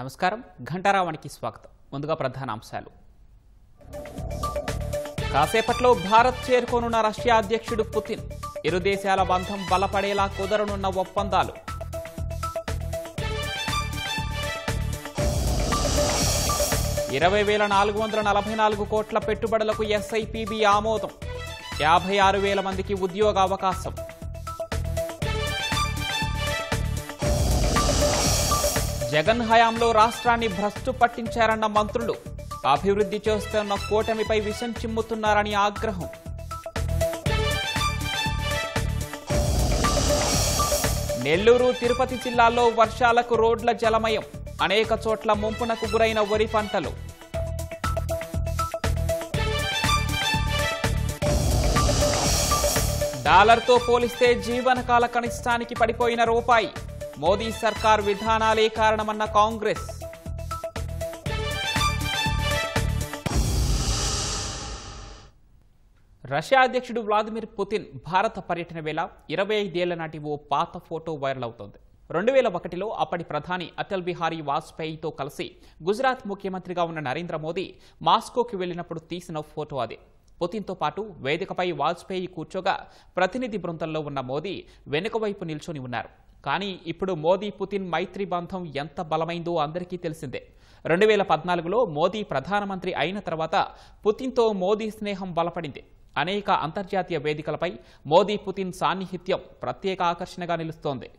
నమస్కారం ఘంటారావానికి స్వాగతం. ముందుగా ప్రధానాంశాలు. కాసేపట్లో భారత్ చేరుకోనున్న రష్యా అధ్యక్షుడు పుతిన్. ఇరు దేశాల బంధం బలపడేలా కుదరనున్న ఒప్పందాలు. $20,444 కోట్ల పెట్టుబడులకు ఎస్ఐపిబి ఆమోదం. 56,000 మందికి ఉద్యోగ అవకాశం. జగన్ హయాంలో రాష్ట్రాన్ని భ్రష్టు పట్టించారన్న మంత్రులు. అభివృద్ధి చేస్తున్న కూటమిపై విషం చిమ్ముతున్నారని ఆగ్రహం. నెల్లూరు, తిరుపతి జిల్లాల్లో వర్షాలకు రోడ్ల జలమయం. అనేక చోట్ల ముంపునకు గురైన వరి పంటలు. డాలర్తో పోలిస్తే జీవనకాల కనిష్టానికి పడిపోయిన రూపాయి. మోదీ సర్కార్ విధానాలే కారణమన్న కాంగ్రెస్. రష్యా అధ్యక్షుడు వ్లాదిమిర్ పుతిన్ భారత పర్యటన వేళ 25 ఏళ్ల నాటి ఓ పాత ఫోటో వైరల్ అవుతోంది. 2001లో అప్పటి ప్రధాని అటల్ బిహారీ వాజ్పేయితో కలిసి గుజరాత్ ముఖ్యమంత్రిగా ఉన్న నరేంద్ర మోదీ మాస్కోకి వెళ్లినప్పుడు తీసిన ఫోటో అదే. పుతిన్తో పాటు వేదికపై వాజ్పేయి కూర్చోగా ప్రతినిధి బృందంలో ఉన్న మోదీ వెనుక వైపు నిల్చొని ఉన్నారు. కానీ ఇప్పుడు మోదీ పుతిన్ మైత్రి బంధం ఎంత బలమైందో అందరికీ తెలిసిందే. 2014లో మోదీ ప్రధానమంత్రి అయిన తర్వాత పుతిన్తో మోదీ స్నేహం బలపడింది. అనేక అంతర్జాతీయ వేదికలపై మోదీ పుతిన్ సాన్నిహిత్యం ప్రత్యేక ఆకర్షణగా నిలుస్తోంది.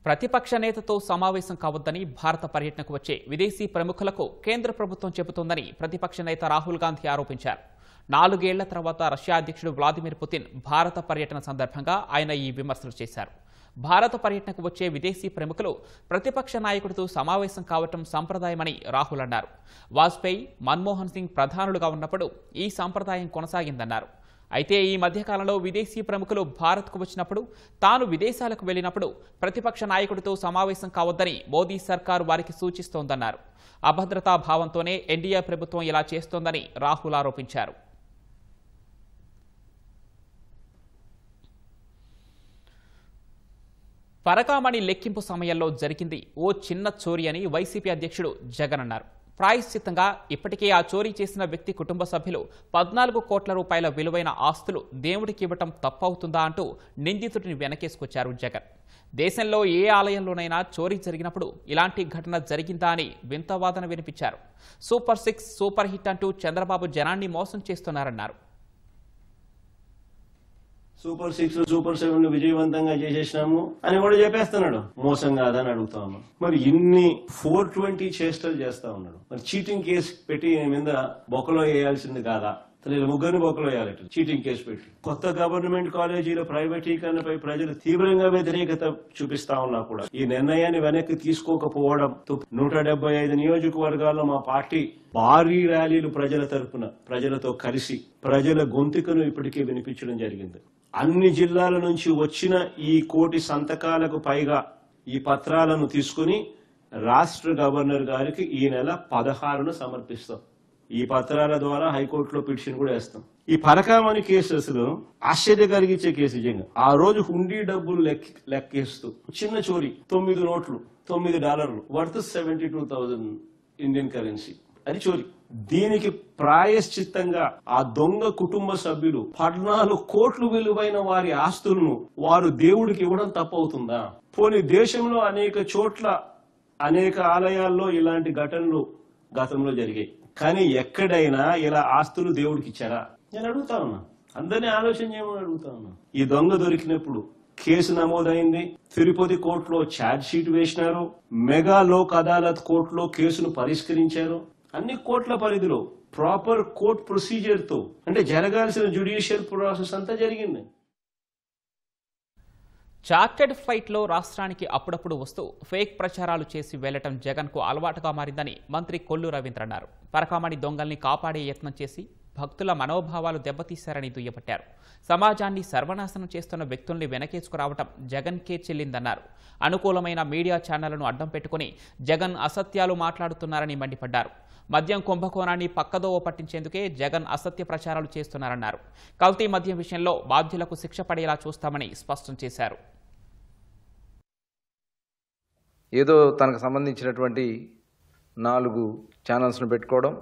ప్రతిపక్ష నేతతో సమావేశం కావద్దని భారత పర్యటనకు వచ్చే విదేశీ ప్రముఖులకు కేంద్ర ప్రభుత్వం చెబుతోందని ప్రతిపక్ష నేత రాహుల్ గాంధీ ఆరోపించారు. 4 ఏళ్ల తర్వాత రష్యా అధ్యక్షుడు వ్లాదిమిర్ పుతిన్ భారత పర్యటన సందర్భంగా ఆయన ఈ విమర్శలు చేశారు. భారత పర్యటనకు వచ్చే విదేశీ ప్రముఖులు ప్రతిపక్ష నాయకుడితో సమావేశం కావటం సంప్రదాయమని రాహుల్ అన్నారు. వాజ్పేయి, మన్మోహన్ సింగ్ ప్రధానులుగా ఉన్నప్పుడు ఈ సంప్రదాయం కొనసాగిందన్నారు. అయితే ఈ మధ్యకాలంలో విదేశీ ప్రముఖులు భారత్కు వచ్చినప్పుడు, తాను విదేశాలకు వెళ్లినప్పుడు ప్రతిపక్ష నాయకుడితో సమావేశం కావద్దని మోదీ సర్కారు వారికి సూచిస్తోందన్నారు. అభద్రతా భావంతోనే ఎన్డీఏ ప్రభుత్వం ఇలా చేస్తోందని రాహుల్ ఆరోపించారు. పరకామణి లెక్కింపు సమయంలో జరిగింది ఓ చిన్న చోరీ అని వైసీపీ అధ్యక్షుడు జగన్ అన్నారు. ప్రాయశ్చిత్తంగా ఇప్పటికే ఆ చోరీ చేసిన వ్యక్తి కుటుంబ సభ్యులు 14 కోట్ల రూపాయల విలువైన ఆస్తులు దేవుడికి ఇవ్వటం తప్పవుతుందా అంటూ నిందితుడిని వెనకేసుకొచ్చారు జగన్. దేశంలో ఏ ఆలయంలోనైనా చోరీ జరిగినప్పుడు ఇలాంటి ఘటన జరిగిందా అని వింత వాదన వినిపించారు. సూపర్ 6, సూపర్ హిట్ అంటూ చంద్రబాబు జనాన్ని మోసం చేస్తున్నారన్నారు. సూపర్ 6, సూపర్ 7 విజయవంతంగా చేసేసినాము అని కూడా చెప్పేస్తున్నాడు. మోసం కాదని అడుగుతా ఉన్నాం. మరి ఇన్ని 420 చేష్టలు చేస్తా ఉన్నాడు. మరి చీటింగ్ కేసు పెట్టి మీద బొక్కలో వేయాల్సింది కాదా? తన ముగ్గురిని బొక్కలో వేయాలట చీటింగ్ కేసు పెట్టి. కొత్త గవర్నమెంట్ కాలేజీల ప్రైవేటీకరణపై ప్రజలు తీవ్రంగా వ్యతిరేకత చూపిస్తా ఉన్నా కూడా ఈ నిర్ణయాన్ని వెనక్కి తీసుకోకపోవడంతో 175 నియోజకవర్గాల్లో మా పార్టీ భారీ ర్యాలీలు ప్రజల తరపున ప్రజలతో కలిసి ప్రజల గొంతుకను ఇప్పటికే వినిపించడం జరిగింది. అన్ని జిల్లాల నుంచి వచ్చిన ఈ 1 కోటి సంతకాలకు పైగా ఈ పత్రాలను తీసుకుని రాష్ట్ర గవర్నర్ గారికి ఈ నెల 16న సమర్పిస్తాం. ఈ పత్రాల ద్వారా హైకోర్టులో పిటిషన్ కూడా వేస్తాం. ఈ పరకామణి కేసెస్లో ఆశ్చర్య కలిగించే కేసు నిజంగా. ఆ రోజు హుండీ డబ్బులు లెక్కేస్తూ చిన్న చోరీ 9 నోట్లు $9 వర్త్ 72,000 ఇండియన్ కరెన్సీ అది చోరీ. దీనికి ప్రాయశ్చిత్తంగా ఆ దొంగ కుటుంబ సభ్యులు 14 కోట్లు విలువైన వారి ఆస్తులను వారు దేవుడికి ఇవ్వడం తప్పవుతుందా? పోనీ దేశంలో అనేక చోట్ల అనేక ఆలయాల్లో ఇలాంటి ఘటనలు గతంలో జరిగాయి. కానీ ఎక్కడైనా ఇలా ఆస్తులు దేవుడికి ఇచ్చారా? నేను అడుగుతా ఉన్నా. అందరినీ ఆలోచన చేయమని అడుగుతా ఉన్నా. ఈ దొంగ దొరికినప్పుడు కేసు నమోదైంది. తిరుపతి కోర్టులో ఛార్జ్ షీట్ వేసినారు. మెగా లోక్ అదాలత్ కోర్టులో కేసును పరిష్కరించారు. అన్ని కోర్టుల పరిధిలో ప్రాపర్ కోర్ట్ ప్రొసీజర్ తో అంటే జరగాల్సిన జ్యుడిషియల్ ప్రాసెస్ అంతా జరిగింది. చార్టెడ్ ఫ్లైట్లో రాష్ట్రానికి అప్పుడప్పుడు వస్తూ ఫేక్ ప్రచారాలు చేసి వెళ్లటం జగన్కు అలవాటుగా మారిందని మంత్రి కొల్లు రవీంద్ర అన్నారు. పరకామణి దొంగల్ని కాపాడే యత్నం చేసి భక్తుల మనోభావాలు దెబ్బతీశారని దుయ్యబట్టారు. సమాజాన్ని సర్వనాశనం చేస్తున్న వ్యక్తుల్ని వెనకేసుకురావటం జగన్కే చెల్లిందన్నారు. అనుకూలమైన మీడియా ఛానళ్లను అడ్డం పెట్టుకుని జగన్ అసత్యాలు మాట్లాడుతున్నారని మండిపడ్డారు. మద్యం కుంభకోణాన్ని పక్కదోవ పట్టించేందుకే జగన్ అసత్య ప్రచారాలు చేస్తున్నారన్నారు. కల్తీ మద్యం విషయంలో బాధ్యులకు శిక్ష పడేలా చూస్తామని స్పష్టం చేశారు. ఏదో తనకు సంబంధించినటువంటి 4 ఛానల్స్ను పెట్టుకోవడం,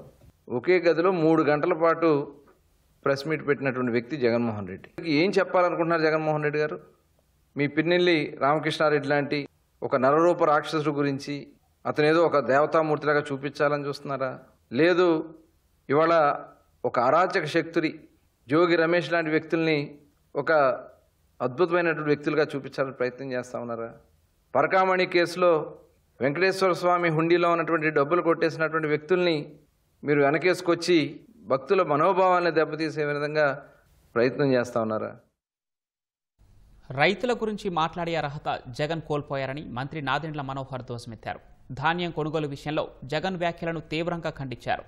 ఒకే గదిలో 3 గంటల పాటు ప్రెస్ మీట్ పెట్టినటువంటి వ్యక్తి జగన్మోహన్ రెడ్డి. ఏం చెప్పాలనుకుంటున్నారు జగన్మోహన్ రెడ్డి గారు? మీ పిన్నెల్లి రామకృష్ణారెడ్డి లాంటి ఒక నరరూప రాక్షసుడు గురించి అతనేదో ఒక దేవతామూర్తిలాగా చూపించాలని చూస్తున్నారా? లేదు ఇవాళ ఒక అరాచక శక్తుడి జోగి రమేష్ లాంటి వ్యక్తుల్ని ఒక అద్భుతమైనటువంటి వ్యక్తులుగా చూపించాలని ప్రయత్నం చేస్తా ఉన్నారా? పరకామణి కేసులో వెంకటేశ్వర స్వామి హుండీలో ఉన్నటువంటి డబ్బులు కొట్టేసినటువంటి వ్యక్తుల్ని మీరు వెనకేసుకొచ్చి భక్తుల మనోభావాన్ని దెబ్బతీసే విధంగా ప్రయత్నం చేస్తా ఉన్నారా? రైతుల గురించి మాట్లాడే అర్హత జగన్ కోల్పోయారని మంత్రి నాదెండ్ల మనోహర్ ధ్వజమెత్తారు. ధాన్యం కొనుగోలు విషయంలో జగన్ వ్యాఖ్యలను తీవ్రంగా ఖండించారు.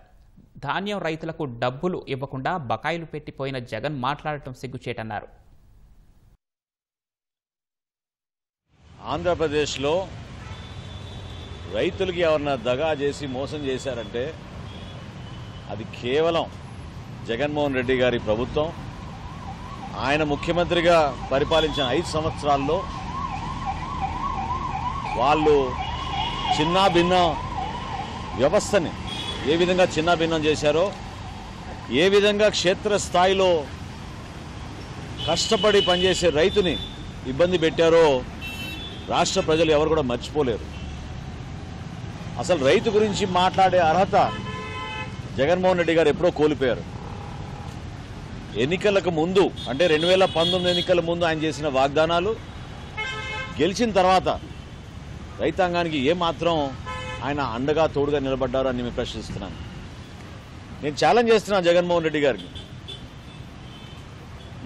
ధాన్యం రైతులకు డబ్బులు ఇవ్వకుండా బకాయిలు పెట్టిపోయిన జగన్ మాట్లాడటం సిగ్గుచేటన్నారు. ఆంధ్రప్రదేశ్లో రైతులకి ఎవరన్నా దగా చేసి మోసం చేశారంటే అది కేవలం జగన్మోహన్ రెడ్డి గారి ప్రభుత్వం. ఆయన ముఖ్యమంత్రిగా పరిపాలించిన 5 సంవత్సరాల్లో వాళ్ళు చిన్నాభిన్న వ్యవస్థని ఏ విధంగా చిన్నాభిన్నం చేశారో, ఏ విధంగా క్షేత్రస్థాయిలో కష్టపడి పనిచేసే రైతుని ఇబ్బంది పెట్టారో రాష్ట్ర ప్రజలు ఎవరు కూడా మర్చిపోలేరు. అసలు రైతు గురించి మాట్లాడే అర్హత జగన్మోహన్ రెడ్డి గారు ఎప్పుడో కోల్పోయారు. ఎన్నికలకు ముందు అంటే 2019 ఎన్నికల ముందు ఆయన చేసిన వాగ్దానాలు గెలిచిన తర్వాత రైతాంగానికి ఏమాత్రం ఆయన అండగా తోడుగా నిలబడ్డారు అని నేను ప్రశ్నిస్తున్నాను. నేను ఛాలెంజ్ చేస్తున్నాను జగన్మోహన్ రెడ్డి గారికి.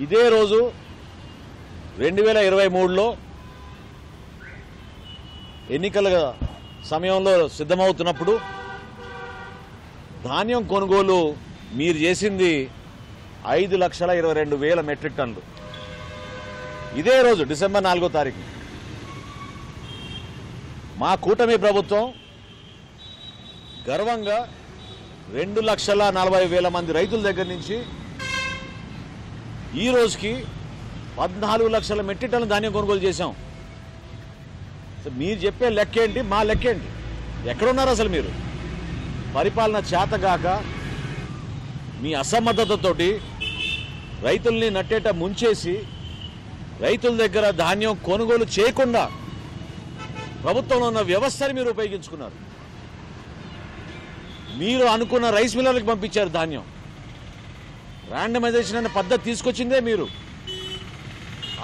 ఇదే రోజు 2023లో ఎన్నికల సమయంలో సిద్ధమవుతున్నప్పుడు ధాన్యం కొనుగోలు మీరు చేసింది 5,22,000 మెట్రిక్ టన్నులు. ఇదే రోజు డిసెంబర్ 4వ తారీఖు మా కూటమి ప్రభుత్వం గర్వంగా 2,40,000 మంది రైతుల దగ్గర నుంచి ఈ రోజుకి 14 లక్షల మెట్రిక్ టన్నుల ధాన్యం కొనుగోలు చేశాం. మీరు చెప్పే లెక్కేంటి, మా లెక్కేంటి? ఎక్కడున్నారు అసలు మీరు? పరిపాలన చేతగాక మీ అసమర్థతతోటి రైతుల్ని నట్టేట ముంచేసి రైతుల దగ్గర ధాన్యం కొనుగోలు చేయకుండా ప్రభుత్వంలో ఉన్న వ్యవస్థని మీరు ఉపయోగించుకున్నారు. మీరు అనుకున్న రైస్ మిల్లర్లకు పంపించారు ధాన్యం. ర్యాండమైజేషన్ అనే పద్ధతి తీసుకొచ్చిందే మీరు.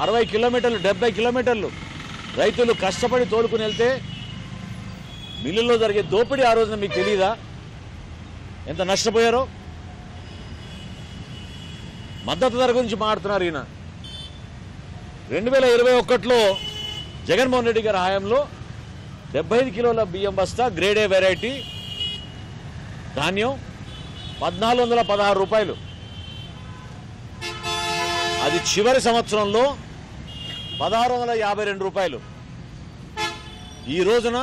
60 కిలోమీటర్లు 70 కిలోమీటర్లు రైతులు కష్టపడి తోలుకుని వెళ్తే మిల్లుల్లో జరిగే దోపిడీ ఆ రోజున మీకు తెలియదా ఎంత నష్టపోయారో? మద్దతు ధర గురించి మాట్లాడుతున్నారు ఈయన. 2021లో జగన్మోహన్ రెడ్డి గారి హయాంలో 75 కిలోల బియ్యం బస్తా గ్రేడ్ ఏ వెరైటీ ధాన్యం 1,416 రూపాయలు. అది చివరి సంవత్సరంలో 1,652 రూపాయలు. ఈ రోజున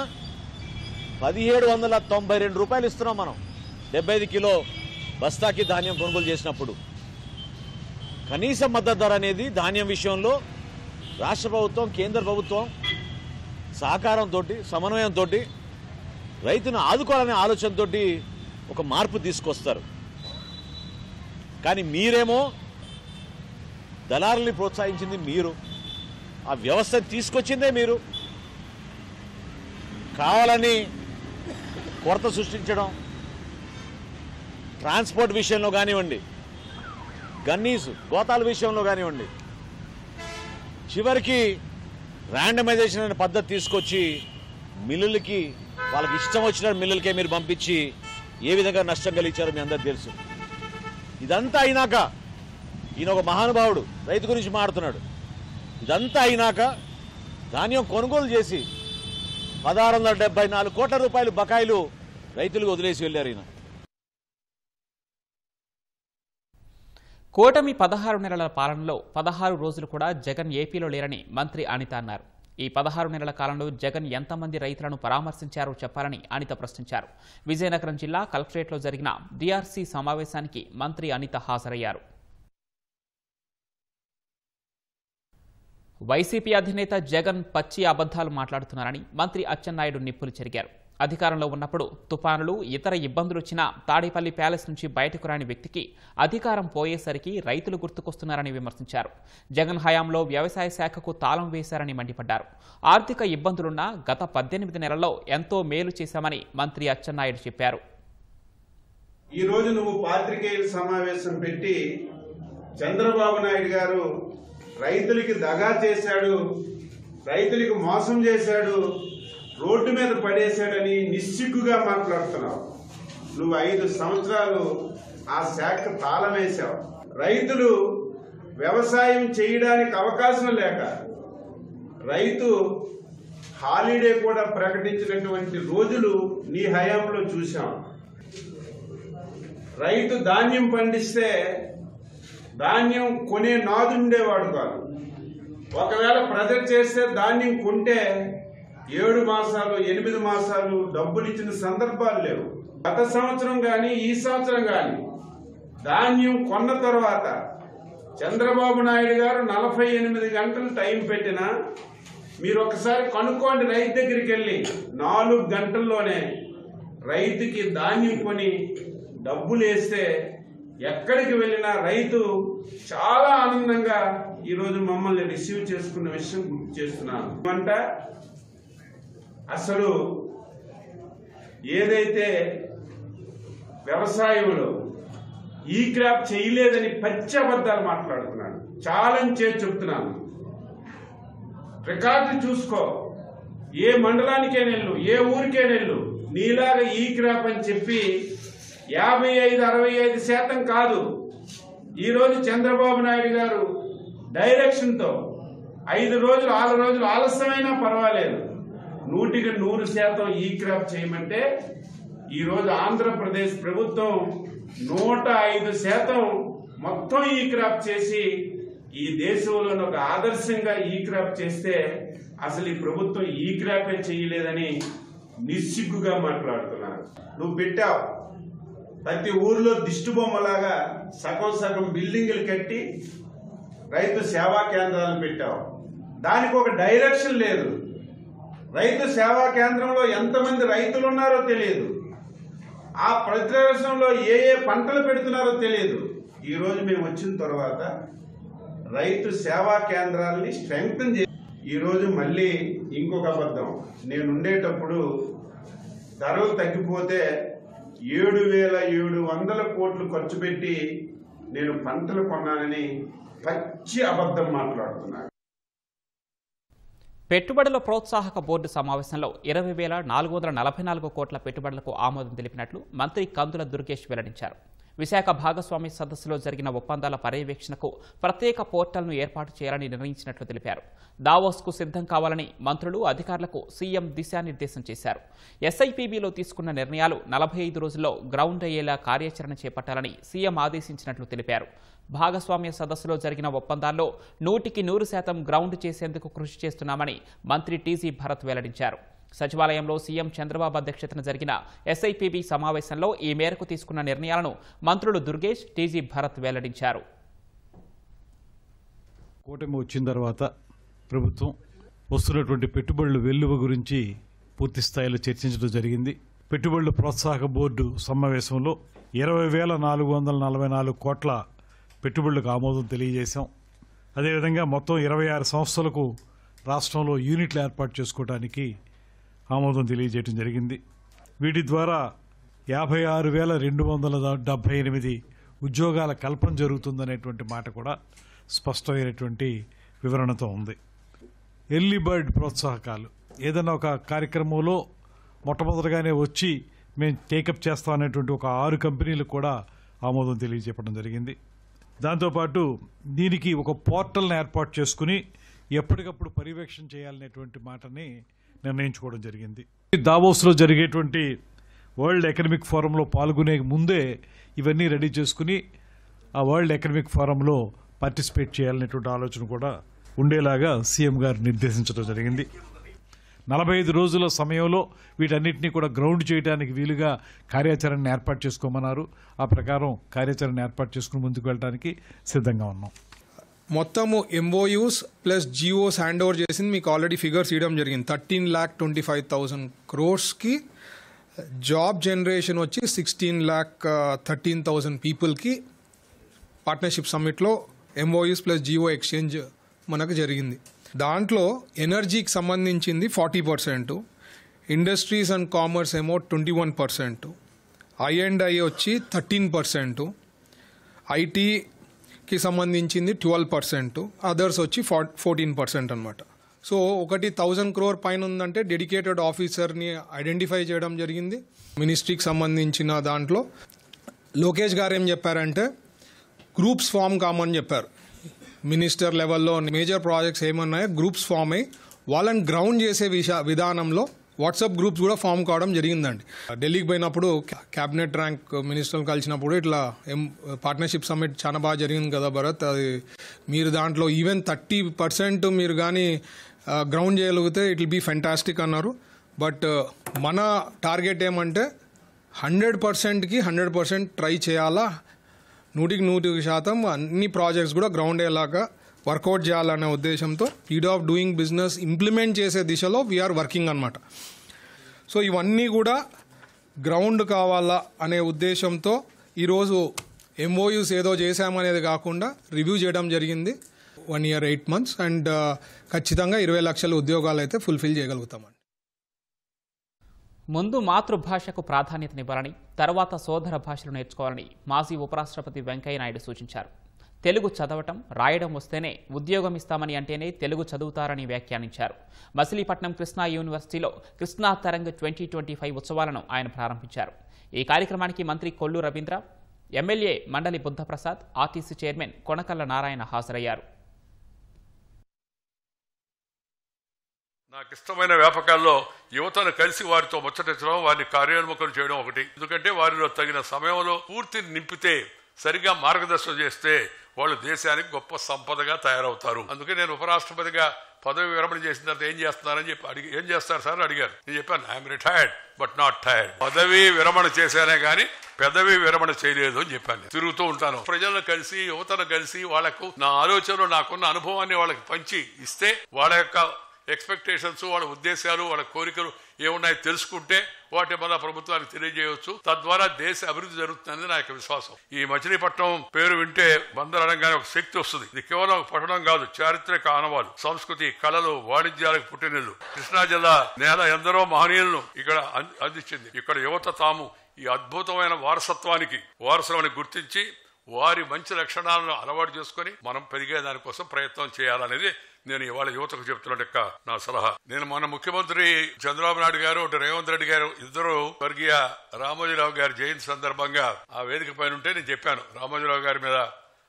1,792 రూపాయలు ఇస్తున్నాం మనం 75 కిలో బస్తాకి ధాన్యం కొనుగోలు చేసినప్పుడు. కనీస మద్దతు ధర అనేది ధాన్యం విషయంలో రాష్ట్ర ప్రభుత్వం కేంద్ర ప్రభుత్వం సహకారంతో సమన్వయంతో రైతును ఆదుకోవాలనే ఆలోచనతో ఒక మార్పు తీసుకొస్తారు. కానీ మీరేమో దళారుల్ని ప్రోత్సహించింది మీరు, ఆ వ్యవస్థను తీసుకొచ్చిందే మీరు. కావాలని కొరత సృష్టించడం, ట్రాన్స్పోర్ట్ విషయంలో కానివ్వండి, గన్నీస్ గోతాల విషయంలో కానివ్వండి, చివరికి ర్యాండమైజేషన్ అనే పద్ధతి తీసుకొచ్చి మిల్లులకి వాళ్ళకి ఇష్టం వచ్చిన మిల్లులకే మీరు పంపించి ఏ విధంగా నష్టం కలిగించారో మీ అందరికీ తెలుసు. ఇదంతా అయినాక ఈయన ఒక మహానుభావుడు రైతు గురించి మాట్లాడుతున్నాడు. ఇదంతా అయినాక ధాన్యం కొనుగోలు చేసి 1,674 కోట్ల రూపాయలు బకాయిలు రైతులకు వదిలేసి వెళ్లారు ఈయన. కూటమి 16 నెలల పాలనలో 16 రోజులు కూడా జగన్ ఏపీలో లేరని మంత్రి అనిత అన్నారు. ఈ 16 నెలల కాలంలో జగన్ ఎంతమంది రైతులను పరామర్శించారో చెప్పాలని అనిత ప్రశ్నించారు. విజయనగరం జిల్లా కలెక్టరేట్లో జరిగిన డిఆర్సీ సమావేశానికి మంత్రి అనిత హాజరయ్యారు. వైసీపీ అధినేత జగన్ పచ్చి అబద్ధాలు మాట్లాడుతున్నారని మంత్రి అచ్చెన్నాయుడు నిప్పులు చెరిగారు. అధికారంలో ఉన్నప్పుడు తుపానులు, ఇతర ఇబ్బందులు వచ్చినా తాడేపల్లి ప్యాలెస్ నుంచి బయటకు రాని వ్యక్తికి అధికారం పోయేసరికి రైతులు గుర్తుకొస్తున్నారని విమర్శించారు. జగన్ హయాంలో వ్యవసాయ శాఖకు తాళం వేశారని మండిపడ్డారు. ఆర్థిక ఇబ్బందులున్నా గత 18 నెలల్లో ఎంతో మేలు చేశామని మంత్రి అచ్చెన్నాయుడు చెప్పారు. ఈ రోజు నువ్వు పాత్రికేయుల సమావేశం పెట్టి చంద్రబాబు నాయుడు గారు రైతులకి దగా చేశాడు, రైతులకు మోసం చేశాడు, రోడ్డు మీద పడేశాడని నిస్సిగ్గుగా మాట్లాడుతున్నావు. నువ్వు 5 సంవత్సరాలు ఆ శాఖ తాళం వేశావు. రైతులు వ్యవసాయం చేయడానికి అవకాశం లేక రైతు హాలిడే కూడా ప్రకటించినటువంటి రోజులు నీ హయాంలో చూశాం. రైతు ధాన్యం పండిస్తే ధాన్యం కొనే నాదుండేవాడు కాదు. ఒకవేళ ప్రజలు చేస్తే ధాన్యం కొంటే 7 మాసాలు 8 మాసాలు డబ్బులు ఇచ్చిన సందర్భాలు లేవు. గత సంవత్సరం కానీ ఈ సంవత్సరం కానీ ధాన్యం కొన్న తర్వాత చంద్రబాబు నాయుడు గారు 48 గంటలు టైం పెట్టినా మీరు ఒకసారి కనుక్కోండి. రైతు దగ్గరికి వెళ్ళి 4 గంటల్లోనే రైతుకి ధాన్యం కొని డబ్బులు వేస్తే ఎక్కడికి వెళ్ళినా రైతు చాలా ఆనందంగా ఈరోజు మమ్మల్ని రిసీవ్ చేసుకున్న విషయం గుర్తు చేస్తున్నాను. అంటే అసలు ఏదైతే వ్యవసాయంలో ఈ క్రాప్ చేయలేదని పచ్చి అబద్ధాలు మాట్లాడుతున్నాను. ఛాలెంజ్ చేసి చెప్తున్నాను. రికార్డు చూసుకో. ఏ మండలానికే నెల్లు, ఏ ఊరికే నెల్లు, నీలాగా ఈ క్రాప్ అని చెప్పి 55-65% కాదు. ఈరోజు చంద్రబాబు నాయుడు గారు డైరెక్షన్తో 5 రోజులు 6 రోజులు ఆలస్యమైనా పర్వాలేదు, 100% ఈ క్రాప్ చేయమంటే ఈరోజు ఆంధ్రప్రదేశ్ ప్రభుత్వం 105% మొత్తం ఈ క్రాప్ చేసి ఈ దేశంలో ఒక ఆదర్శంగా ఈ క్రాప్ చేస్తే అసలు ఈ ప్రభుత్వం ఈ క్రాపే చేయలేదని నిస్సిగ్గుగా మాట్లాడుతున్నారు. నువ్వు పెట్టావు ప్రతి ఊర్లో దిష్టి బొమ్మలాగా సగం బిల్డింగులు కట్టి రైతు సేవా కేంద్రాలను పెట్టావు. దానికి ఒక డైరెక్షన్ లేదు. రైతు సేవా కేంద్రంలో ఎంతమంది రైతులు ఉన్నారో తెలియదు. ఆ ప్రదేశంలో ఏ పంటలు పెడుతున్నారో తెలియదు. ఈరోజు మేము వచ్చిన తర్వాత రైతు సేవా కేంద్రాలని స్ట్రెంగ్తన్ చేసి ఈరోజు మళ్ళీ ఇంకొక అబద్ధం. నేను ఉండేటప్పుడు ధరలు తగ్గిపోతే 7,700 కోట్లు ఖర్చు పెట్టి నేను పంటలు కొన్నానని పచ్చి అబద్ధం మాట్లాడుతున్నాను. పెట్టుబడుల ప్రోత్సాహక బోర్డు సమావేశంలో 20,444 కోట్ల పెట్టుబడులకు ఆమోదం తెలిపినట్లు మంత్రి కందుల దుర్గేష్ వెల్లడించారు. విశాఖ భాగస్వామి సదస్సులో జరిగిన ఒప్పందాల పర్యవేక్షణకు ప్రత్యేక పోర్టల్ను ఏర్పాటు చేయాలని నిర్ణయించినట్లు తెలిపారు. దావోస్కు సిద్ధం కావాలని మంత్రులు, అధికారులకు సీఎం దిశానిర్దేశం చేశారు. ఎస్ఐపిబిలో తీసుకున్న నిర్ణయాలు 45 రోజుల్లో గ్రౌండ్ అయ్యేలా కార్యాచరణ చేపట్టాలని సీఎం ఆదేశించినట్లు తెలిపారు. భాగస్వామ్య సదస్సులో జరిగిన ఒప్పందాల్లో 100% గ్రౌండ్ చేసేందుకు కృషి చేస్తున్నామని మంత్రి టీజీ భరత్ వెల్లడించారు. సచివాలయంలో సీఎం చంద్రబాబు అధ్యక్షతన జరిగిన ఎస్ఐపిబి సమావేశంలో ఈ మేరకు తీసుకున్న నిర్ణయాలను మంత్రులు దుర్గేష్, టీజీ భరత్ వెల్లడించారు. కూటమి వచ్చిన తర్వాత ప్రభుత్వం వస్తున్నటువంటి పెట్టుబడుల వెల్లువ గురించి పూర్తి స్థాయిలో చర్చించడం జరిగింది. పెట్టుబడుల ప్రోత్సాహక బోర్డు సమావేశంలో 20,444 కోట్ల పెట్టుబడులకు ఆమోదం తెలియజేశాం. అదేవిధంగా మొత్తం 26 సంస్థలకు రాష్ట్రంలో యూనిట్లు ఏర్పాటు చేసుకోవడానికి ఆమోదం తెలియజేయడం జరిగింది. వీటి ద్వారా 56,278 ఉద్యోగాల కల్పన జరుగుతుందనేటువంటి మాట కూడా స్పష్టమైనటువంటి వివరణతో ఉంది. ఎర్లీ బర్డ్ ప్రోత్సాహకాలు ఏదైనా ఒక కార్యక్రమంలో మొట్టమొదటిగానే వచ్చి మేము టేకప్ చేస్తాం అనేటువంటి ఒక 6 కంపెనీలకు కూడా ఆమోదం తెలియజేయడం జరిగింది. దాంతోపాటు దీనికి ఒక పోర్టల్ని ఏర్పాటు చేసుకుని ఎప్పటికప్పుడు పర్యవేక్షణ చేయాలనేటువంటి మాటని నిర్ణయించుకోవడం జరిగింది. దావోస్లో జరిగేటువంటి వరల్డ్ ఎకనామిక్ ఫోరంలో పాల్గొనే ముందే ఇవన్నీ రెడీ చేసుకుని ఆ వరల్డ్ ఎకనామిక్ ఫోరంలో పార్టిసిపేట్ చేయాలనేటువంటి ఆలోచన కూడా ఉండేలాగా సీఎం గారు నిర్దేశించడం జరిగింది. 45 రోజుల సమయంలో వీటన్నిటినీ కూడా గ్రౌండ్ చేయడానికి వీలుగా కార్యాచరణను ఏర్పాటు చేసుకోమన్నారు. ఆ ప్రకారం కార్యాచరణ ఏర్పాటు చేసుకుని ముందుకు వెళ్ళడానికి సిద్ధంగా ఉన్నాం. మొత్తము MOUs plus GOs hand over చేసింది మీకు ఆల్రెడీ ఫిగర్స్ ఇవ్వడం జరిగింది. 13,25,000 crores జాబ్ జనరేషన్ వచ్చి 16,13,000 పీపుల్కి పార్ట్నర్షిప్ సమ్మిట్లో MOUs ప్లస్ GO ఎక్స్చేంజ్ మనకు జరిగింది. దాంట్లో ఎనర్జీకి సంబంధించింది 40%, ఇండస్ట్రీస్ అండ్ కామర్స్ ఏమో 21%, I&I వచ్చి 13%, ఐటీకి సంబంధించింది 12%, అదర్స్ వచ్చి 14% అనమాట. సో 1,000 crore పైన ఉందంటే డెడికేటెడ్ ఆఫీసర్ని ఐడెంటిఫై చేయడం జరిగింది. మినిస్ట్రీకి సంబంధించిన దాంట్లో లోకేష్ గారు ఏం చెప్పారంటే గ్రూప్స్ ఫామ్ కామని చెప్పారు. మినిస్టర్ లెవెల్లో మేజర్ ప్రాజెక్ట్స్ ఏమన్నాయో గ్రూప్స్ ఫామ్ అయ్యి వాళ్ళని గ్రౌండ్ చేసే విధానంలో వాట్సాప్ గ్రూప్స్ కూడా ఫామ్ కావడం జరిగిందండి. ఢిల్లీకి పోయినప్పుడు క్యాబినెట్ ర్యాంక్ మినిస్టర్లు కలిసినప్పుడు ఇట్లా పార్ట్నర్షిప్ సమ్మిట్ చాలా బాగా జరిగింది కదా భరత్, అది మీరు దాంట్లో ఈవెన్ 30% మీరు కానీ గ్రౌండ్ చేయగలిగితే ఇట్ విల్ బీ ఫెంటాస్టిక్ అన్నారు. బట్ మన టార్గెట్ ఏమంటే 100%కి 100% ట్రై చేయాలా, 100% అన్ని ప్రాజెక్ట్స్ కూడా గ్రౌండ్ అయ్యేలాగా వర్కౌట్ చేయాలనే ఉద్దేశంతో ఈడ్ ఆఫ్ డూయింగ్ బిజినెస్ ఇంప్లిమెంట్ చేసే దిశలో వీఆర్ వర్కింగ్ అనమాట. సో ఇవన్నీ కూడా గ్రౌండ్ కావాలా అనే ఉద్దేశంతో ఈరోజు MOUs ఏదో చేశామనేది కాకుండా రివ్యూ చేయడం జరిగింది. 1 year 8 months అండ్ ఖచ్చితంగా 20 లక్షల ఉద్యోగాలు అయితే ఫుల్ఫిల్ చేయగలుగుతామండి. ముందు మాతృభాషకు ప్రాధాన్యతనివ్వాలని, తర్వాత సోదర భాషలు నేర్చుకోవాలని మాజీ ఉపరాష్ట్రపతి వెంకయ్యనాయుడు సూచించారు. తెలుగు చదవటం, రాయడం వస్తేనే ఉద్యోగం ఇస్తామని అంటేనే తెలుగు చదువుతారని వ్యాఖ్యానించారు. మచిలీపట్నం కృష్ణా యూనివర్సిటీలో కృష్ణా తరంగ్ 2025 ఉత్సవాలను ఆయన ప్రారంభించారు. ఈ కార్యక్రమానికి మంత్రి కొల్లు రవీంద్ర, ఎమ్మెల్యే మండలి బుద్ధప్రసాద్, ఆర్టీసీ చైర్మన్ కొనకళ్ళ నారాయణ హాజరయ్యారు. నాకు ఇష్టమైన వ్యాపకాల్లో యువతను కలిసి వారితో ముచ్చటించడం, వారిని కార్యోన్ముఖం చేయడం ఒకటి. ఎందుకంటే వారిలో తగిన సమయంలో పూర్తిని నింపితే, సరిగ్గా మార్గదర్శనం చేస్తే వాళ్ళు దేశానికి గొప్ప సంపదగా తయారవుతారు. అందుకే నేను ఉపరాష్ట్రపతిగా పదవి విరమణ చేసిన తర్వాత ఏం చేస్తున్నారని చెప్పి ఏం చేస్తారు సార్ అడిగారు. నేను చెప్పాను I'm retired but not tired. పదవి విరమణ చేశానే కానీ పెదవి విరమణ చేయలేదు అని చెప్పాను. తిరుగుతూ ఉంటాను, ప్రజలను కలిసి యువతను కలిసి వాళ్లకు నా ఆలోచనలు, నాకున్న అనుభవాన్ని వాళ్ళకి పంచి ఇస్తే వాళ్ళ యొక్క ఎక్స్పెక్టేషన్స్, వాళ్ళ ఉద్దేశాలు, వాళ్ళ కోరికలు ఏమున్నాయో తెలుసుకుంటే వాటి మన ప్రభుత్వానికి తెలియజేయవచ్చు. తద్వారా దేశ అభివృద్ధి జరుగుతుందని నా యొక్క విశ్వాసం. ఈ మచిలీపట్నం పేరు వింటే బందర్ అనగానే ఒక శక్తి వస్తుంది. ఇది కేవలం పట్టణం కాదు, చారిత్రక ఆనవాలు, సంస్కృతి, కళలు, వాణిజ్యాలకు పుట్టినిల్లు. కృష్ణా జిల్లా నేల ఎందరో మహనీయులను ఇక్కడ అందించింది. ఇక్కడ యువత తాము ఈ అద్భుతమైన వారసత్వానికి వారసులని గుర్తించి వారి మంచి లక్షణాలను అలవాటు చేసుకుని మనం పెరిగే దానికోసం ప్రయత్నం చేయాలనేది నేను ఇవాళ యువతకు చెప్తున్న నా సలహా. నేను మన ముఖ్యమంత్రి చంద్రబాబు నాయుడు గారు, రేవంత్ రెడ్డి గారు ఇద్దరు స్వర్గీయ రామోజీరావు గారి జయంతి సందర్భంగా ఆ వేదిక పైన ఉంటే నేను చెప్పాను, రామోజీరావు గారి మీద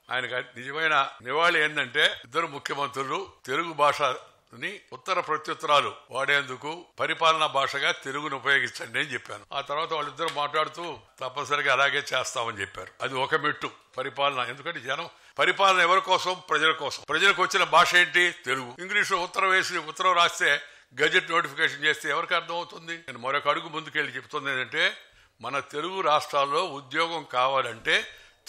ఆయనకు నిజమైన నివాళి ఏంటంటే ఇద్దరు ముఖ్యమంత్రులు తెలుగు భాషని ఉత్తర ప్రత్యుత్తరాలు వాడేందుకు పరిపాలనా భాషగా తెలుగును ఉపయోగించండి అని చెప్పాను. ఆ తర్వాత వాళ్ళిద్దరు మాట్లాడుతూ తప్పనిసరిగా అలాగే చేస్తామని చెప్పారు. అది ఒక మెట్టు పరిపాలన. ఎందుకంటే జనం పరిపాలన ఎవరి కోసం? ప్రజల కోసం. ప్రజలకు వచ్చిన భాష ఏంటి? తెలుగు. ఇంగ్లీష్ ఉత్తరం రాస్తే గజెట్ నోటిఫికేషన్ చేస్తే ఎవరికి అర్థం అవుతుంది? నేను మరొక అడుగు ముందుకెళ్ళి చెప్తుంది ఏంటంటే మన తెలుగు రాష్ట్రాల్లో ఉద్యోగం కావాలంటే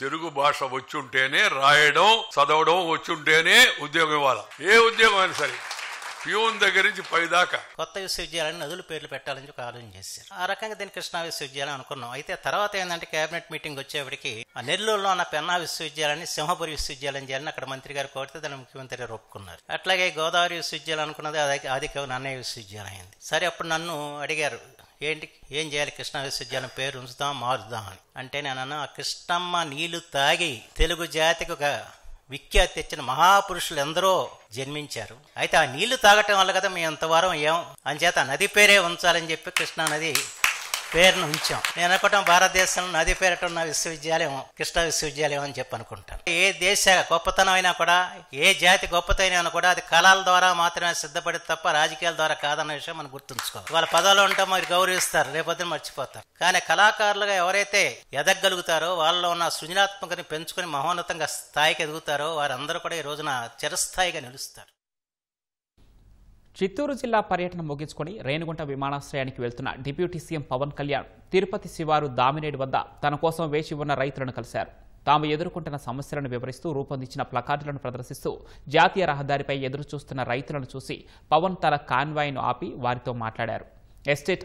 తెలుగు భాష వచ్చుంటేనే, రాయడం చదవడం వచ్చుంటేనే ఉద్యోగం ఇవ్వాలి. ఏ ఉద్యోగం అయినా సరే, ప్యూన్ దగ్గర నుంచి పైదాకా. కొత్త విశ్వవిద్యాలయాన్ని నదులు పేర్లు పెట్టాలని ఒక ఆలోచన చేశారు. ఆ రకంగా దీన్ని కృష్ణా విశ్వవిద్యాలయం అనుకున్నాం. అయితే తర్వాత ఏంటంటే కేబినెట్ మీటింగ్ వచ్చేప్పటికి ఆ నెల్లూరులో ఉన్న పెన్నా విశ్వవిద్యాలయాన్ని సింహపురి విశ్వవిద్యాలయం చేయాలని అక్కడ మంత్రి గారు కోరితే దాన్ని ముఖ్యమంత్రి గారు ఒప్పుకున్నారు. అట్లాగే గోదావరి విశ్వవిద్యాలయం అనుకున్నది ఆదికవి నన్నయ్య విశ్వవిద్యాలయం అయింది. సరే అప్పుడు నన్ను అడిగారు ఏం చేయాలి, కృష్ణా విశ్వవిద్యాలయం పేరు ఉంచుదాం మారుద్దాం అని. అంటే నేను ఆ కృష్ణమ్మ నీళ్లు తాగి తెలుగు జాతికి ఒక విఖ్యాతి తెచ్చిన మహాపురుషులు ఎందరో జన్మించారు. అయితే ఆ నీళ్లు తాగటం వల్ల కదా మేము ఎంతవారం ఏం అంచేత నది పేరే ఉంచాలని చెప్పి కృష్ణా నది పేరును ఉంచాం. నేను అనుకుంటాం భారతదేశంలో నది పేరట ఉన్న విశ్వవిద్యాలయం కృష్ణా విశ్వవిద్యాలయం అని చెప్పి అనుకుంటాను. ఏ దేశ గొప్పతనం అయినా కూడా, ఏ జాతి గొప్పతనం కూడా అది కళల ద్వారా మాత్రమే సిద్ధపడి తప్ప రాజకీయాల ద్వారా కాదన్న విషయం మనం గుర్తుంచుకోవాలి. వాళ్ళ పదాలు ఉంటాం, మీరు గౌరవిస్తారు, రేపొద్దున మర్చిపోతారు. కానీ కళాకారులుగా ఎవరైతే ఎదగలుగుతారో, వాళ్ళలో ఉన్న సృజనాత్మకతని పెంచుకొని మహోన్నతంగా స్థాయికి ఎదుగుతారో వారందరూ కూడా ఈ రోజున చిరస్థాయిగా నిలుస్తారు. చిత్తూరు జిల్లా పర్యటన ముగించుకొని రేణిగుంట విమానాశ్రయానికి వెళ్తున్న డిప్యూటీ సీఎం పవన్ కళ్యాణ్ తిరుపతి శివారు దామినేడు వద్ద తన కోసం వేచి ఉన్న రైతులను కలిశారు. తాము ఎదుర్కొంటున్న సమస్యలను వివరిస్తూ రూపొందించిన ప్లకార్డులను ప్రదర్శిస్తూ జాతీయ రహదారిపై ఎదురు చూస్తున్న రైతులను చూసి పవన్ తన కాన్వాయ్ను ఆపి వారితో మాట్లాడారు. ఎస్టేట్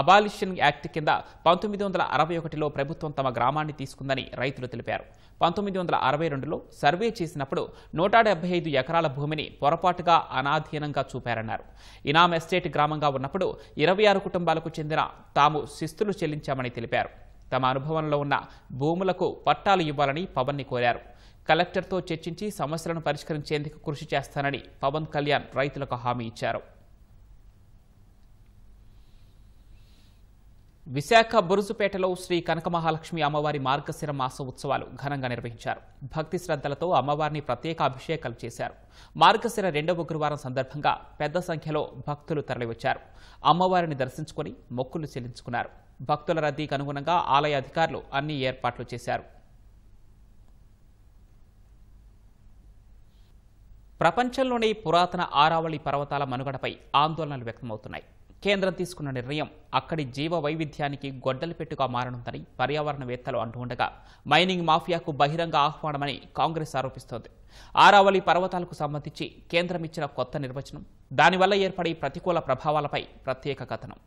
అబాలిషన్ యాక్ట్ కింద 1961లో ప్రభుత్వం తమ గ్రామాన్ని తీసుకుందని రైతులు తెలిపారు. 1962లో సర్వే చేసినప్పుడు 175 ఎకరాల భూమిని పొరపాటుగా అనాధీనంగా చూపారన్నారు. ఇనాం ఎస్టేట్ గ్రామంగా ఉన్నప్పుడు 26 కుటుంబాలకు చెందిన తాము శిస్తులు చెల్లించామని తెలిపారు. తమ అనుభవంలో ఉన్న భూములకు పట్టాలు ఇవ్వాలని పవన్ని కోరారు. కలెక్టర్తో చర్చించి సమస్యలను పరిష్కరించేందుకు కృషి చేస్తానని పవన్ కళ్యాణ్ రైతులకు హామీ ఇచ్చారు. విశాఖ బురుజుపేటలో శ్రీ కనకమహాలక్ష్మి అమ్మవారి మార్గశిర మాస ఉత్సవాలు ఘనంగా నిర్వహించారు. భక్తి శ్రద్ధలతో అమ్మవారిని ప్రత్యేక అభిషేకాలు చేశారు. మార్గశిర 2వ గురువారం సందర్భంగా పెద్ద సంఖ్యలో భక్తులు తరలివచ్చారు. అమ్మవారిని దర్శించుకుని మొక్కులు చెల్లించుకున్నారు. భక్తుల రద్దీకి అనుగుణంగా ఆలయ అధికారులు అన్ని ఏర్పాట్లు చేశారు. ప్రపంచంలోని పురాతన ఆరావళి పర్వతాల మనుగడపై ఆందోళనలు వ్యక్తమవుతున్నాయి. కేంద్రం తీసుకున్న నిర్ణయం అక్కడి జీవ వైవిధ్యానికి గొడ్డలి పెట్టుగా మారనుందని పర్యావరణవేత్తలు అంటుండగా మైనింగ్ మాఫియాకు బహిరంగ ఆహ్వానమని కాంగ్రెస్ ఆరోపిస్తోంది. ఆరావళి పర్వతాలకు సంబంధించి కేంద్రం ఇచ్చిన కొత్త నిర్వచనం, దానివల్ల ఏర్పడే ప్రతికూల ప్రభావాలపై ప్రత్యేక కథనం.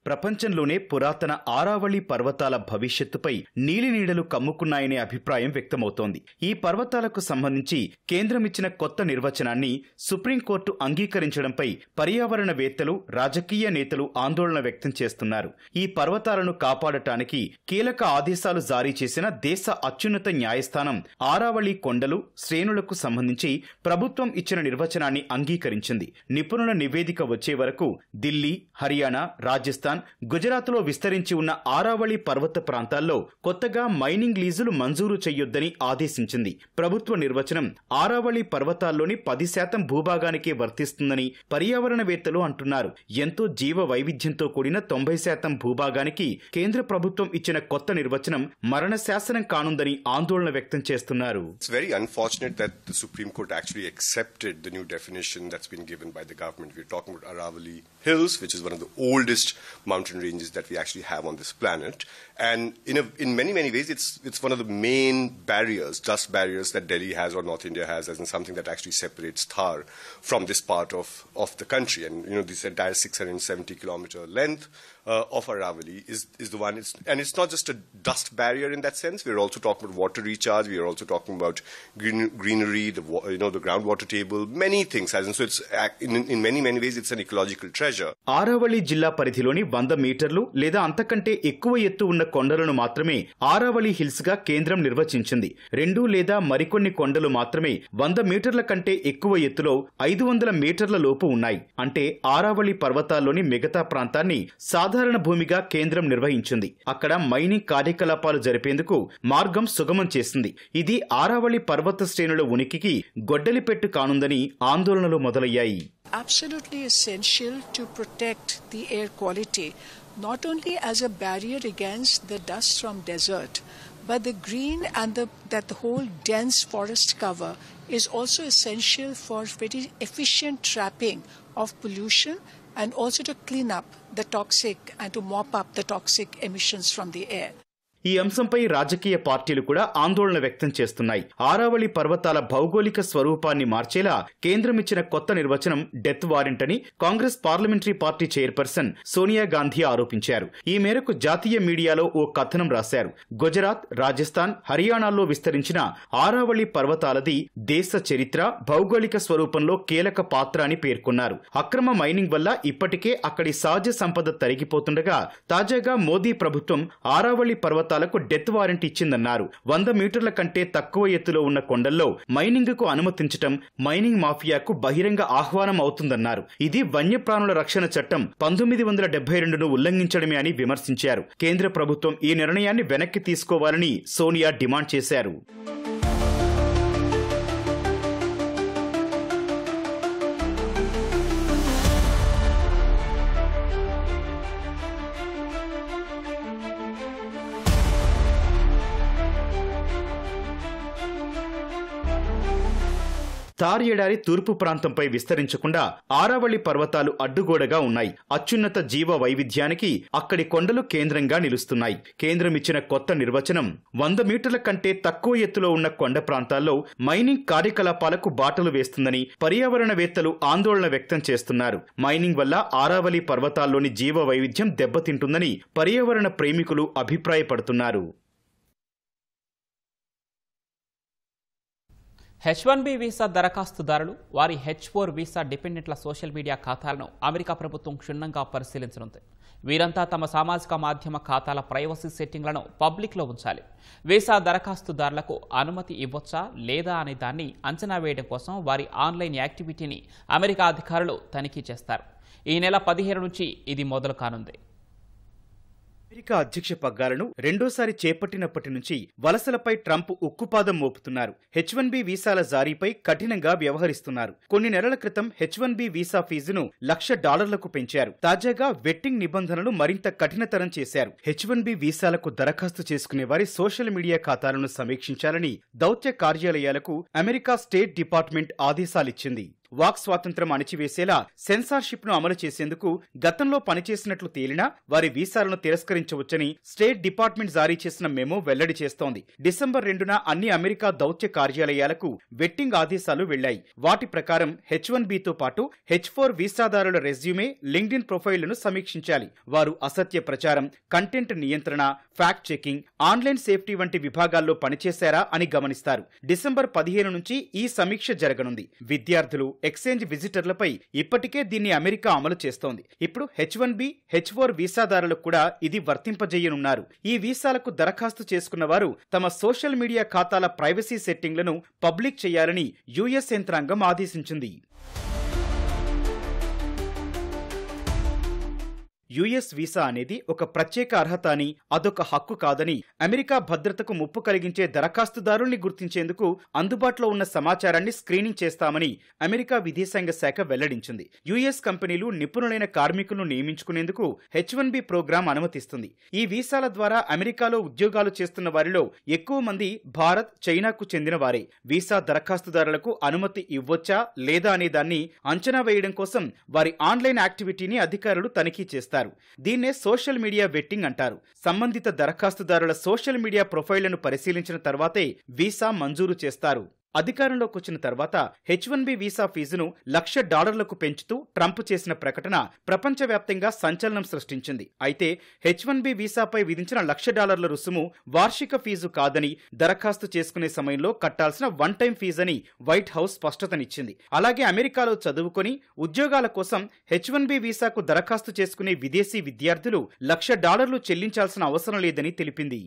ప్రపంచంలోనే పురాతన ఆరావళి పర్వతాల భవిష్యత్తుపై నీలినీడలు కమ్ముకున్నాయనే అభిప్రాయం వ్యక్తమవుతోంది. ఈ పర్వతాలకు సంబంధించి కేంద్రమిచ్చిన కొత్త నిర్వచనాన్ని సుప్రీంకోర్టు అంగీకరించడంపై పర్యావరణవేత్తలు, రాజకీయ నేతలు ఆందోళన వ్యక్తం చేస్తున్నారు. ఈ పర్వతాలను కాపాడటానికి కీలక ఆదేశాలు జారీ చేసిన దేశ అత్యున్నత న్యాయస్థానం ఆరావళి కొండలు, శ్రేణులకు సంబంధించి ప్రభుత్వం ఇచ్చిన నిర్వచనాన్ని అంగీకరించింది. నిపుణుల నివేదిక వచ్చే వరకు ఢిల్లీ, హర్యానా, రాజస్థాన్, గుజరాత్లో విస్తరించి ఉన్న ఆరావళి పర్వత ప్రాంతాల్లో కొత్తగా మైనింగ్ లీజులు మంజూరు చేయొద్దని ఆదేశించింది. ప్రభుత్వ నిర్వచనం ఆరావళి పర్వతాల్లోని 10% భూభాగానికే వర్తిస్తుందని పర్యావరణవేత్తలు అంటున్నారు. ఎంతో జీవ వైవిధ్యంతో కూడిన 90% భూభాగానికి కేంద్ర ప్రభుత్వం ఇచ్చిన కొత్త నిర్వచనం మరణ శాసనం కానుందని ఆందోళన వ్యక్తం చేస్తున్నారు. It's very unfortunate that the Supreme Court actually accepted the new definition that's been given by the government. We're talking about Aravalli Hills, which is one of the oldest mountain ranges that we actually have on this planet, and in many ways it's one of the main barriers, dust barriers, that Delhi has or North India has, as in something that actually separates Thar from this part of the country. And this entire 670 kilometer length of Aravalli is the one. It's not just a dust barrier in that sense. We're also talking about water recharge. We are also talking about greenery, the groundwater table, many things. As in, so it's in many ways it's an ecological treasure. Aravalli జిల్లా పరిధిలోని 100 మీటర్లు లేదా అంతకంటే ఎక్కువ ఎత్తు ఉన్న కొండలను మాత్రమే ఆరావళి హిల్స్ గా కేంద్రం నిర్వచించింది. 2 లేదా మరికొన్ని కొండలు మాత్రమే 100 మీటర్ల కంటే ఎక్కువ ఎత్తులో 500 మీటర్ల లోపు ఉన్నాయి. అంటే ఆరావళి పర్వతాల్లోని మిగతా ప్రాంతాన్ని సాధారణ భూమిగా కేంద్రం నిర్వహించింది. అక్కడ మైనింగ్ కార్యకలాపాలు జరిపేందుకు మార్గం సుగమం చేసింది. ఇది ఆరావళి పర్వత శ్రేణుల ఉనికికి గొడ్డలిపెట్టు కానుందని ఆందోళనలు మొదలయ్యాయి. Absolutely essential to protect the air quality, not only as a barrier against the dust from desert, but the green and that the whole dense forest cover is also essential for very efficient trapping of pollution and also to clean up the toxic and to mop up the toxic emissions from the air. ఈ అంశంపై రాజకీయ పార్టీలు కూడా ఆందోళన వ్యక్తం చేస్తున్నాయి. ఆరావళి పర్వతాల భౌగోళిక స్వరూపాన్ని మార్చేలా కేంద్రం ఇచ్చిన కొత్త నిర్వచనం డెత్ వారెంట్ అని Congress parliamentary party chairperson Sonia Gandhi ఆరోపించారు. ఈ మేరకు జాతీయ మీడియాలో ఓ కథనం రాశారు. గుజరాత్, రాజస్థాన్, హర్యానాల్లో విస్తరించిన ఆరావళి పర్వతాలది దేశ చరిత్ర, భౌగోళిక స్వరూపంలో కీలక పాత్ర అని పేర్కొన్నారు. అక్రమ మైనింగ్ వల్ల ఇప్పటికే అక్కడి సహజ సంపద తరిగిపోతుండగా తాజాగా మోదీ ప్రభుత్వం ఆరావళి పర్వతాలకు డెత్ వారెంట్ ఇచ్చిందన్నారు. 100 మీటర్ల కంటే తక్కువ ఎత్తులో ఉన్న కొండల్లో మైనింగ్ కు అనుమతించటం మైనింగ్ మాఫియాకు బహిరంగ ఆహ్వానం అవుతుందన్నారు. ఇది వన్యప్రాణుల రక్షణ చట్టం 1972ను ఉల్లంఘించడమే అని విమర్శించారు. కేంద్ర ప్రభుత్వం ఈ నిర్ణయాన్ని వెనక్కి తీసుకోవాలని సోనియా డిమాండ్ చేశారు. థార్ ఎడారి తూర్పు ప్రాంతంపై విస్తరించకుండా ఆరావళి పర్వతాలు అడ్డుగోడగా ఉన్నాయి. అత్యున్నత జీవ వైవిధ్యానికి అక్కడి కొండలు కేంద్రంగా నిలుస్తున్నాయి. కేంద్రం ఇచ్చిన కొత్త నిర్వచనం 100 మీటర్ల కంటే తక్కువ ఎత్తులో ఉన్న కొండ ప్రాంతాల్లో మైనింగ్ కార్యకలాపాలకు బాటలు వేస్తుందని పర్యావరణవేత్తలు ఆందోళన వ్యక్తం చేస్తున్నారు. మైనింగ్ వల్ల ఆరావళి పర్వతాల్లోని జీవ వైవిధ్యం దెబ్బతింటుందని పర్యావరణ ప్రేమికులు అభిప్రాయపడుతున్నారు. H1B వీసా దరఖాస్తుదారులు వారి H4 వీసా డిపెండెంట్ల సోషల్ మీడియా ఖాతాలను అమెరికా ప్రభుత్వం క్షుణ్ణంగా పరిశీలించనుంది. వీరంతా తమ సామాజిక మాధ్యమ ఖాతాల ప్రైవసీ సెట్టింగ్లను పబ్లిక్లో ఉంచాలి. వీసా దరఖాస్తుదారులకు అనుమతి ఇవ్వొచ్చా లేదా అనే దాన్ని అంచనా వేయడం కోసం వారి ఆన్లైన్ యాక్టివిటీని అమెరికా అధికారులు తనిఖీ చేస్తారు. ఈ నెల 15 నుంచి ఇది మొదలు కానుంది. అమెరికా అధ్యక్ష పగ్గాలను రెండోసారి చేపట్టినప్పటి నుంచి వలసలపై ట్రంప్ ఉక్కుపాదం మోపుతున్నారు. H1B వీసాల జారీపై కఠినంగా వ్యవహరిస్తున్నారు. కొన్ని నెలల క్రితం H1B వీసా ఫీజును $1,00,000 పెంచారు. తాజాగా వెట్టింగ్ నిబంధనలు మరింత కఠినతరం చేశారు. H1B వీసాలకు దరఖాస్తు చేసుకునే వారి సోషల్ మీడియా ఖాతాలను సమీక్షించాలని దౌత్య కార్యాలయాలకు అమెరికా స్టేట్ డిపార్ట్మెంట్ ఆదేశాలిచ్చింది. వాక్ స్వాతంత్ర్యం అణచివేసేలా సెన్సార్షిప్ ను అమలు చేసేందుకు గతంలో పనిచేసినట్లు తేలినా వారి వీసాలను తిరస్కరించవచ్చని స్టేట్ డిపార్ట్మెంట్ జారీ చేసిన మెమో వెల్లడి చేస్తోంది. డిసెంబర్ 2న అన్ని అమెరికా దౌత్య కార్యాలయాలకు వెట్టింగ్ ఆదేశాలు వెళ్లాయి. వాటి ప్రకారం H1Bతో పాటు H4 వీసాదారుల రెజ్యూమే, లింక్డ్ఇన్ ప్రొఫైళ్లను సమీక్షించాలి. వారు అసత్య ప్రచారం, కంటెంట్ నియంత్రణ, ఫ్యాక్ట్ చెకింగ్, ఆన్లైన్ సేఫ్టీ వంటి విభాగాల్లో పనిచేశారా అని గమనిస్తారు. డిసెంబర్ 15 నుంచి ఈ సమీక్ష జరగనుంది. విద్యార్థులు, ఎక్స్చేంజ్ విజిటర్లపై ఇప్పటికే దీన్ని అమెరికా అమలు చేస్తోంది. ఇప్పుడు H1B, H4 వీసాదారులకు కూడా ఇది వర్తింపజేయనున్నారు. ఈ వీసాలకు దరఖాస్తు చేసుకున్న వారు తమ సోషల్ మీడియా ఖాతాల ప్రైవసీ సెట్టింగ్లను పబ్లిక్ చేయాలని యుఎస్ యంత్రాంగం ఆదేశించింది. యుఎస్ వీసా అనేది ఒక ప్రత్యేక అర్హత అని, అదొక హక్కు కాదని, అమెరికా భద్రతకు ముప్పు కలిగించే దరఖాస్తుదారుల్ని గుర్తించేందుకు అందుబాటులో ఉన్న సమాచారాన్ని స్క్రీనింగ్ చేస్తామని అమెరికా విదేశాంగ శాఖ వెల్లడించింది. యుఎస్ కంపెనీలు నిపుణులైన కార్మికులను నియమించుకునేందుకు H1B ప్రోగ్రాం అనుమతిస్తుంది. ఈ వీసాల ద్వారా అమెరికాలో ఉద్యోగాలు చేస్తున్న వారిలో ఎక్కువ మంది భారత్, చైనాకు చెందిన వారే. వీసా దరఖాస్తుదారులకు అనుమతి ఇవ్వొచ్చా లేదా అనే దాన్ని అంచనా వేయడం కోసం వారి ఆన్లైన్ యాక్టివిటీని అధికారులు తనిఖీ చేస్తారు. దీన్నే సోషల్ మీడియా వెట్టింగ్ అంటారు. సంబంధిత దరఖాస్తుదారుల సోషల్ మీడియా ప్రొఫైళ్లను పరిశీలించిన తర్వాతే వీసా మంజూరు చేస్తారు. అధికారంలోకి వచ్చిన తర్వాత H1B వీసా ఫీజును $1,00,000 పెంచుతూ ట్రంప్ చేసిన ప్రకటన ప్రపంచవ్యాప్తంగా సంచలనం సృష్టించింది. అయితే H1B వీసాపై విధించిన $1,00,000 రుసుము వార్షిక ఫీజు కాదని, దరఖాస్తు చేసుకునే సమయంలో కట్టాల్సిన వన్ టైం ఫీజని వైట్ హౌస్ స్పష్టతనిచ్చింది. అలాగే అమెరికాలో చదువుకొని ఉద్యోగాల కోసం H1B వీసాకు దరఖాస్తు చేసుకునే విదేశీ విద్యార్థులు $1,00,000 చెల్లించాల్సిన అవసరం లేదని తెలిపింది.